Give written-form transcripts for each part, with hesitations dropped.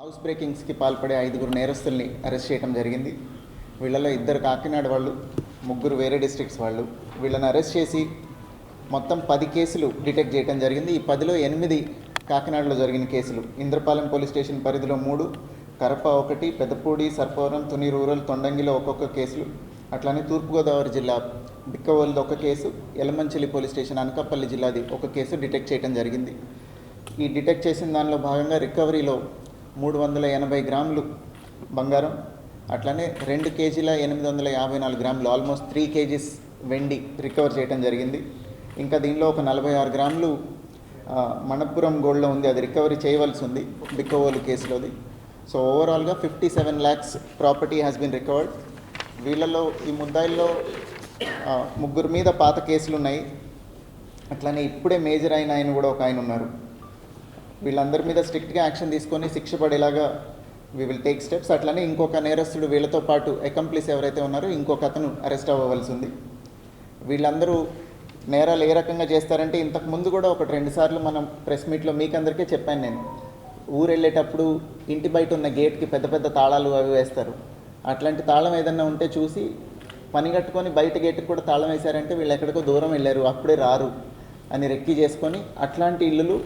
House బ్రేకింగ్స్కి పాల్పడే 5 నేరస్తుల్ని arrest చేయడం జరిగింది. వీళ్ళలో 2 కాకినాడ వాళ్ళు, 3 వేరే డిస్ట్రిక్ట్స్ వాళ్ళు. వీళ్ళని అరెస్ట్ చేసి మొత్తం 10 కేసులు డిటెక్ట్ చేయడం జరిగింది. ఈ 10లో 8 కాకినాడలో జరిగిన కేసులు. ఇంద్రపాలెం పోలీస్ స్టేషన్ పరిధిలో 3, కరప 1, పెద్దపూడి, సర్పవరం, తుని రూరల్, తొండంగిలో ఒక్కొక్క కేసులు. అట్లానే తూర్పుగోదావరి జిల్లా బిక్కవోలులో 1 కేసు, యలమంచిలి పోలీస్ స్టేషన్ అనకాపల్లి జిల్లాది 1 కేసు డిటెక్ట్ చేయడం జరిగింది. ఈ డిటెక్ట్ చేసిన దానిలో భాగంగా రికవరీలో 380 గ్రాములు బంగారం, అట్లనే 2 కేజీల 854 గ్రాములు, ఆల్మోస్ట్ 3 కేజీస్ వెండి రికవర్ చేయడం జరిగింది. ఇంకా దీనిలో ఒక 46 గ్రాములు మణపురం గోల్డ్లో ఉంది, అది రికవరీ చేయవలసి ఉంది బిక్కవోలు కేసులోది. సో ఓవరాల్గా 57 lakhs property has been recovered. వీళ్ళలో ఈ ముద్దాయిల్లో 3 మీద పాత కేసులు ఉన్నాయి. అట్లనే ఇప్పుడే మేజర్ అయిన ఆయన కూడా ఒక ఆయన ఉన్నారు. వీళ్ళందరి మీద స్ట్రిక్ట్గా యాక్షన్ తీసుకొని శిక్ష పడేలాగా వీ విల్ టేక్ స్టెప్స్. అట్లనే ఇంకొక నేరస్తుడు వీళ్ళతో పాటు అకంప్లిస్ ఎవరైతే ఉన్నారో ఇంకొక అతను అరెస్ట్ అవ్వవలసి ఉంది. వీళ్ళందరూ నేరాలు ఏ రకంగా చేస్తారంటే, ఇంతకుముందు కూడా 1-2 సార్లు మనం ప్రెస్ మీట్లో మీకు అందరికీ చెప్పాను. నేను ఊరు వెళ్ళేటప్పుడు ఇంటి బయట ఉన్న గేట్కి పెద్ద పెద్ద తాళాలు అవి వేస్తారు. అట్లాంటి తాళం ఏదన్నా ఉంటే చూసి పని కట్టుకొని బయట గేట్కి కూడా తాళం వేశారంటే వీళ్ళు ఎక్కడికో దూరం వెళ్ళారు, అప్పుడే రారు అని రెక్కి చేసుకొని అట్లాంటి ఇల్లులు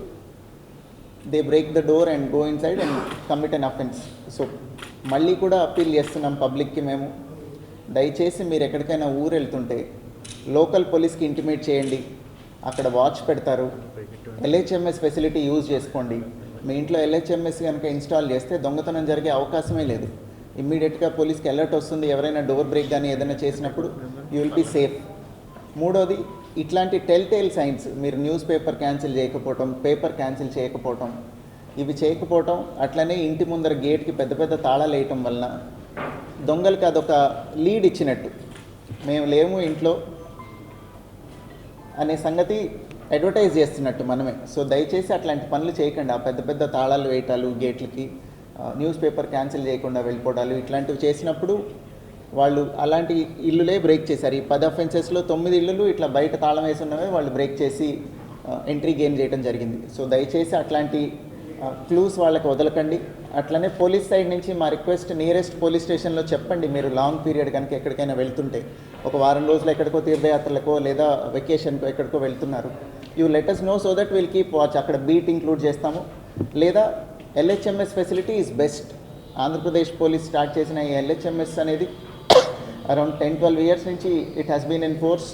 they break the door and go in side and commit an offence. So మళ్ళీ కూడా అప్పీల్ చేస్తున్నాం పబ్లిక్కి, మేము దయచేసి మీరు ఎక్కడికైనా ఊరు వెళ్తుంటే లోకల్ పోలీస్కి ఇంటిమేట్ చేయండి, అక్కడ వాచ్ పెడతారు. LHMS ఫెసిలిటీ యూజ్ చేసుకోండి. మీ ఇంట్లో LHMS కనుక ఇన్స్టాల్ చేస్తే దొంగతనం జరిగే అవకాశమే లేదు. ఇమ్మీడియట్గా పోలీస్కి అలర్ట్ వస్తుంది. ఎవరైనా డోర్ బ్రేక్ కానీ ఏదైనా చేసినప్పుడు యూ విల్ బీ సేఫ్. మూడోది, ఇట్లాంటి టెల్ సైన్స్, మీరు న్యూస్ పేపర్ క్యాన్సిల్ చేయకపోవటం, పేపర్ క్యాన్సిల్ చేయకపోవటం, ఇవి చేయకపోవటం, అట్లనే ఇంటి ముందర గేట్కి పెద్ద పెద్ద తాళాలు వేయటం వలన దొంగలకి అదొక లీడ్ ఇచ్చినట్టు, మేము లేము ఇంట్లో అనే సంగతి అడ్వర్టైజ్ చేస్తున్నట్టు మనమే. సో దయచేసి అట్లాంటి పనులు చేయకండి. ఆ పెద్ద పెద్ద తాళాలు వేయటాలు గేట్లకి, న్యూస్ పేపర్ క్యాన్సిల్ చేయకుండా వెళ్ళిపోవడాలు, ఇట్లాంటివి చేసినప్పుడు వాళ్ళు అలాంటి ఇల్లులే బ్రేక్ చేశారు. ఈ 10 అఫెన్సెస్లో 9 ఇల్లులు ఇట్లా బయట తాళం వేసి ఉన్నవే వాళ్ళు బ్రేక్ చేసి ఎంట్రీ గెయిన్ చేయడం జరిగింది. సో దయచేసి అట్లాంటి క్లూస్ వాళ్ళకి వదలకండి. అట్లనే పోలీస్ సైడ్ నుంచి మా రిక్వెస్ట్, నియరెస్ట్ పోలీస్ స్టేషన్లో చెప్పండి. మీరు లాంగ్ పీరియడ్ కనుక ఎక్కడికైనా వెళ్తుంటే, ఒక వారం రోజులు ఎక్కడికో తీర్థయాత్రలకో లేదా వెకేషన్కో ఎక్కడికో వెళ్తున్నారు, you let us know so that we'll keep watch. అక్కడ బీట్ ఇంక్లూడ్ చేస్తాము. లేదా LHMS facility is best. Andhra Pradesh police start చేసిన ఈ LHMS అనేది అరౌండ్ 10-12 years నుంచి it has been in force.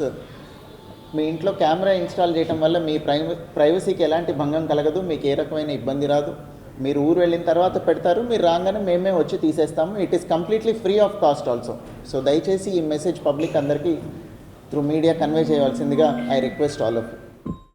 మీ ఇంట్లో కెమెరా ఇన్స్టాల్ చేయడం వల్ల మీ ప్రైవసీకి ఎలాంటి భంగం కలగదు, మీకు ఏ రకమైన ఇబ్బంది రాదు. మీరు ఊరు వెళ్ళిన తర్వాత పెడతారు, మీరు రాగానే మేమే వచ్చి తీసేస్తాము. It is completely free of cost also. So దయచేసి ఈ మెసేజ్ పబ్లిక్ అందరికీ త్రూ మీడియా కన్వే చేయవలసిందిగా I request all of you.